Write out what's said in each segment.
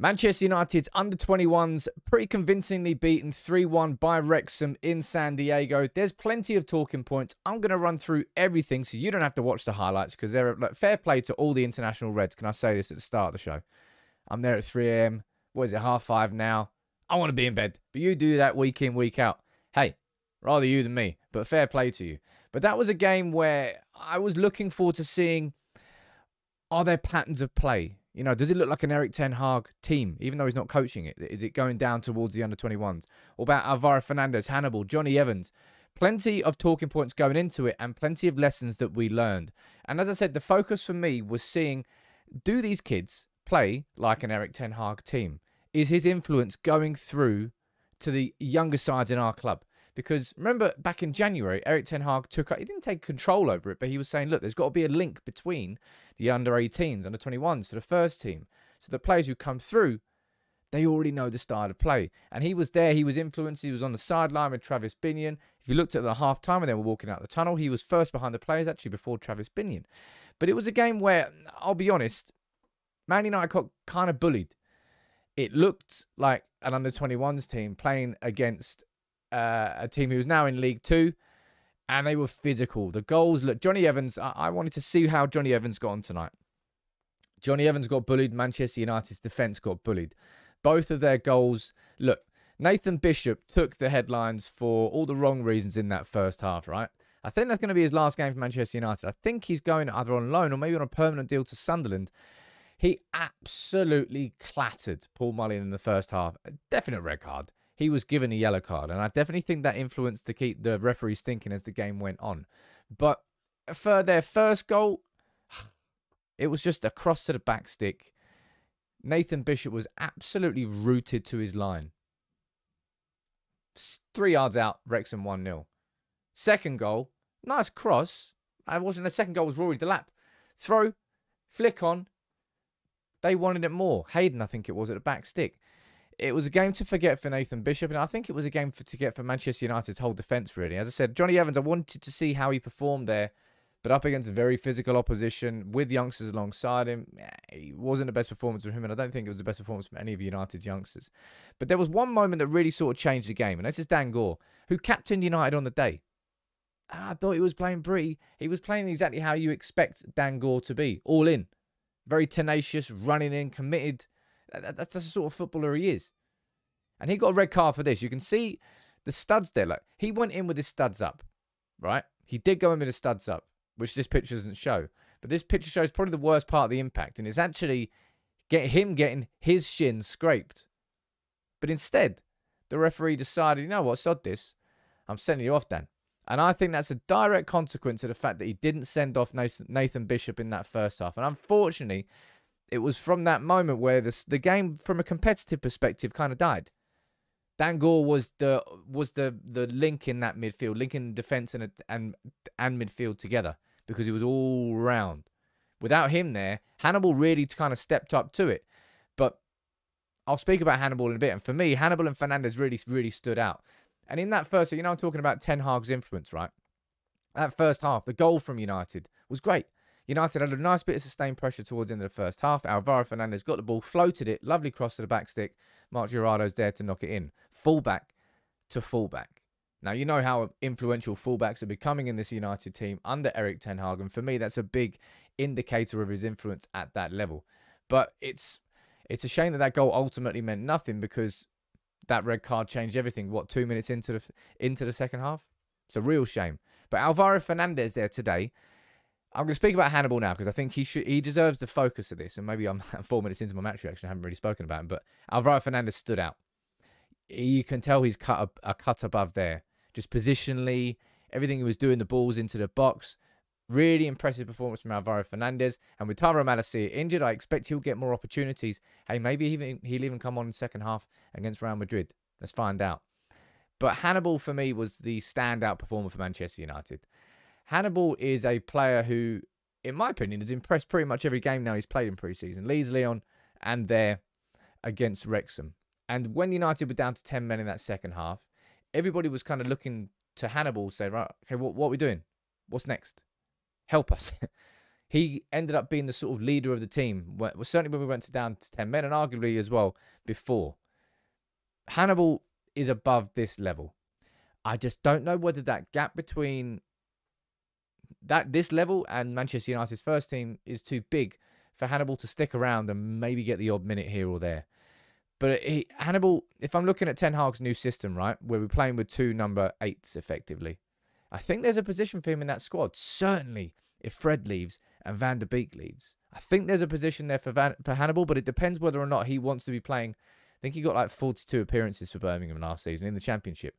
Manchester United's under-21s pretty convincingly beaten 3-1 by Wrexham in San Diego. There's plenty of talking points. I'm going to run through everything so you don't have to watch the highlights because they're like, fair play to all the international Reds. Can I say this at the start of the show? I'm there at 3 a.m. What is it, 5:30 now? I want to be in bed, but you do that week in, week out. Hey, rather you than me, but fair play to you. But that was a game where I was looking forward to seeing, are there patterns of play? You know, does it look like an Erik Ten Hag team, even though he's not coaching it? Is it going down towards the under-21s? What about Alvaro Fernandez, Hannibal, Johnny Evans? Plenty of talking points going into it and plenty of lessons that we learned. And as I said, the focus for me was seeing, do these kids play like an Erik Ten Hag team? Is his influence going through to the younger sides in our club? Because remember, back in January, Erik Ten Hag he didn't take control over it, but he was saying, look, there's got to be a link between the under-18s, under-21s to the first team. So the players who come through, they already know the style of play. And he was there, he was influenced, he was on the sideline with Travis Binion. If you looked at the half-time when they were walking out the tunnel, he was first behind the players, actually, before Travis Binion. But it was a game where, I'll be honest, Man United got kind of bullied. It looked like an under-21s team playing against a team who's now in League Two, and they were physical. The goals, look, Johnny Evans, I wanted to see how Johnny Evans got on tonight. Johnny Evans got bullied. Manchester United's defence got bullied. Both of their goals, look, Nathan Bishop took the headlines for all the wrong reasons in that first half, right? I think that's going to be his last game for Manchester United. I think he's going either on loan or maybe on a permanent deal to Sunderland. He absolutely clattered Paul Mullin in the first half. A definite red card. He was given a yellow card, and I definitely think that influenced to keep the referees thinking as the game went on. But for their first goal, it was just a cross to the back stick. Nathan Bishop was absolutely rooted to his line. 3 yards out, Wrexham 1-0. Second goal, nice cross. The second goal was Rory Delap. Throw, flick on. They wanted it more. Hayden, I think it was, at the back stick. It was a game to forget for Nathan Bishop, and I think it was a game to get for Manchester United's whole defence, really. As I said, Johnny Evans, I wanted to see how he performed there, but up against a very physical opposition with youngsters alongside him, it wasn't the best performance from him, and I don't think it was the best performance from any of United's youngsters. But there was one moment that really sort of changed the game, and this is Dan Gore, who captained United on the day. And I thought he was playing pretty. He was playing exactly how you expect Dan Gore to be, all in. Very tenacious, running in, committed. That's the sort of footballer he is. And he got a red card for this. You can see the studs there. Like, he went in with his studs up, right? He did go in with his studs up, which this picture doesn't show. But this picture shows probably the worst part of the impact. And it's actually him getting his shin scraped. But instead, the referee decided, you know what, sod this. I'm sending you off, Dan. And I think that's a direct consequence of the fact that he didn't send off Nathan Bishop in that first half. And unfortunately, it was from that moment where the game, from a competitive perspective, kind of died. Dan Gore was the link in that midfield, linking defence and midfield together, because he was all round. Without him there, Hannibal really kind of stepped up to it. But I'll speak about Hannibal in a bit. And for me, Hannibal and Fernandez really stood out. And in that first, I'm talking about Ten Hag's influence, right? That first half, the goal from United was great. United had a nice bit of sustained pressure towards the end of the first half. Alvaro Fernandez got the ball, floated it, lovely cross to the back stick. Mark Jurado's there to knock it in. Fullback to fullback. Now, you know how influential fullbacks are becoming in this United team under Erik Ten Hag. And for me, that's a big indicator of his influence at that level. But it's a shame that goal ultimately meant nothing, because that red card changed everything. What, 2 minutes into the second half? It's a real shame. But Alvaro Fernandez there today. I'm going to speak about Hannibal now, because I think he deserves the focus of this. And maybe I'm 4 minutes into my match reaction, I haven't really spoken about him. But Alvaro Fernandez stood out. You can tell he's cut a cut above there. Just positionally, everything he was doing, the balls into the box. Really impressive performance from Alvaro Fernandez. And with Tyrone Malacia injured, I expect he'll get more opportunities. Hey, maybe he'll even come on in the second half against Real Madrid. Let's find out. But Hannibal, for me, was the standout performer for Manchester United. Hannibal is a player who, in my opinion, has impressed pretty much every game now he's played in pre-season. Leeds, Lyon, and there against Wrexham. And when United were down to 10 men in that second half, everybody was kind of looking to Hannibal to say, right, okay, what are we doing? What's next? Help us. he ended up being the sort of leader of the team. Well, certainly when we went down to 10 men, and arguably as well before. Hannibal is above this level. I just don't know whether that gap between this level and Manchester United's first team is too big for Hannibal to stick around and maybe get the odd minute here or there. But Hannibal, if I'm looking at Ten Hag's new system, right, where we're playing with 2 number 8s effectively, I think there's a position for him in that squad. Certainly, if Fred leaves and Van der Beek leaves, I think there's a position there for Hannibal, but it depends whether or not he wants to be playing. I think he got like 42 appearances for Birmingham last season in the Championship.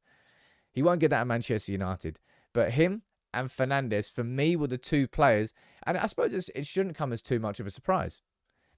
He won't get that at Manchester United. But him and Fernandez, for me, were the 2 players. And I suppose it shouldn't come as too much of a surprise,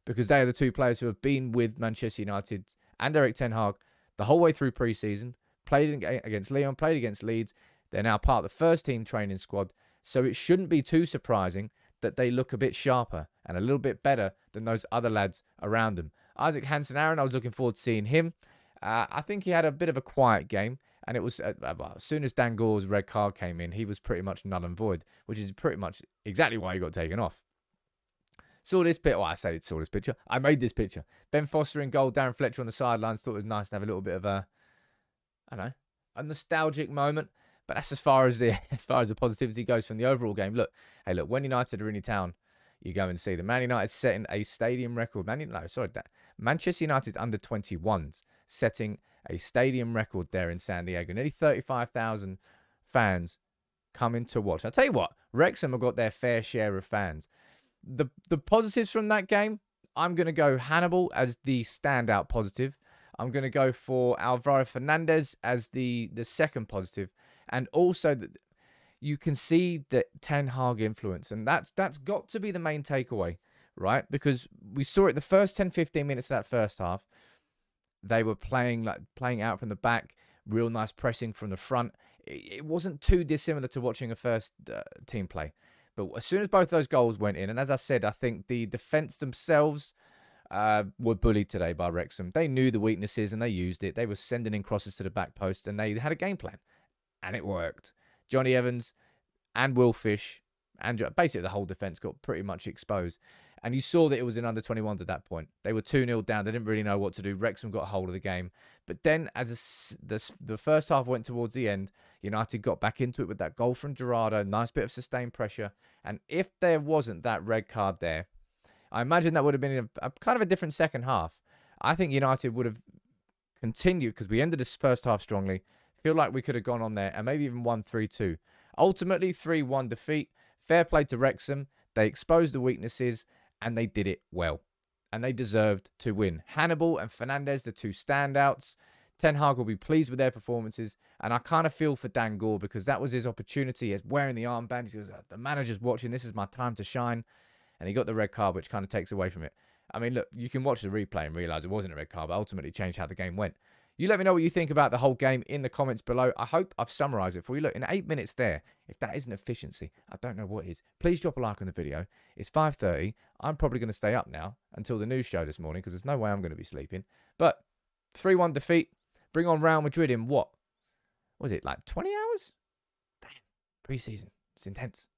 because they are the 2 players who have been with Manchester United and Erik Ten Hag the whole way through pre-season, played against Lyon, played against Leeds. They're now part of the first team training squad. So it shouldn't be too surprising that they look a bit sharper and a little bit better than those other lads around them. Isaac Hansen-Aaron, I was looking forward to seeing him. I think he had a bit of a quiet game. And it was, as soon as Dan Gore's red card came in, he was pretty much null and void, which is pretty much exactly why he got taken off. Saw this bit. Well, I saw this picture. I made this picture. Ben Foster in goal, Darren Fletcher on the sidelines. Thought it was nice to have a little bit of a a nostalgic moment. But that's as far as the positivity goes from the overall game. Look, when United are in your town, you go and see them. Man United setting a stadium record. Manchester United under 21s setting a stadium record there in San Diego. Nearly 35,000 fans coming to watch. I'll tell you what, Wrexham have got their fair share of fans. The positives from that game, I'm going to go Hannibal as the standout positive. I'm going to go for Alvaro Fernandez as the second positive. And also, you can see the Ten Hag influence. And that's got to be the main takeaway, right? Because we saw it the first 10, 15 minutes of that first half. They were playing out from the back, real nice pressing from the front. It wasn't too dissimilar to watching a first team play. But as soon as both those goals went in, and as I said, I think the defence themselves were bullied today by Wrexham. They knew the weaknesses and they used it. They were sending in crosses to the back post and they had a game plan. And it worked. Johnny Evans and Will Fish and basically the whole defence got pretty much exposed. And you saw that it was in under 21s at that point. They were 2-0 down. They didn't really know what to do. Wrexham got a hold of the game. But then as the first half went towards the end, United got back into it with that goal from Gerardo. Nice bit of sustained pressure. And if there wasn't that red card there, I imagine that would have been a kind of a different second half. I think United would have continued, because we ended this first half strongly. Feel like we could have gone on there and maybe even won 3-2. Ultimately, 3-1 defeat. Fair play to Wrexham. They exposed the weaknesses. And they did it well. And they deserved to win. Hannibal and Fernandez, the 2 standouts. Ten Hag will be pleased with their performances. And I kind of feel for Dan Gore, because that was his opportunity. He's wearing the armband. He goes, the manager's watching. This is my time to shine. And he got the red card, which kind of takes away from it. I mean, look, you can watch the replay and realise it wasn't a red card, but ultimately changed how the game went. You let me know what you think about the whole game in the comments below. I hope I've summarised it for you. Look, in 8 minutes there, if that isn't efficiency, I don't know what is. Please drop a like on the video. It's 5:30. I'm probably going to stay up now until the news show this morning, because there's no way I'm going to be sleeping. But 3-1 defeat. Bring on Real Madrid in what? Was it like 20 hours? Damn. Pre-season. It's intense.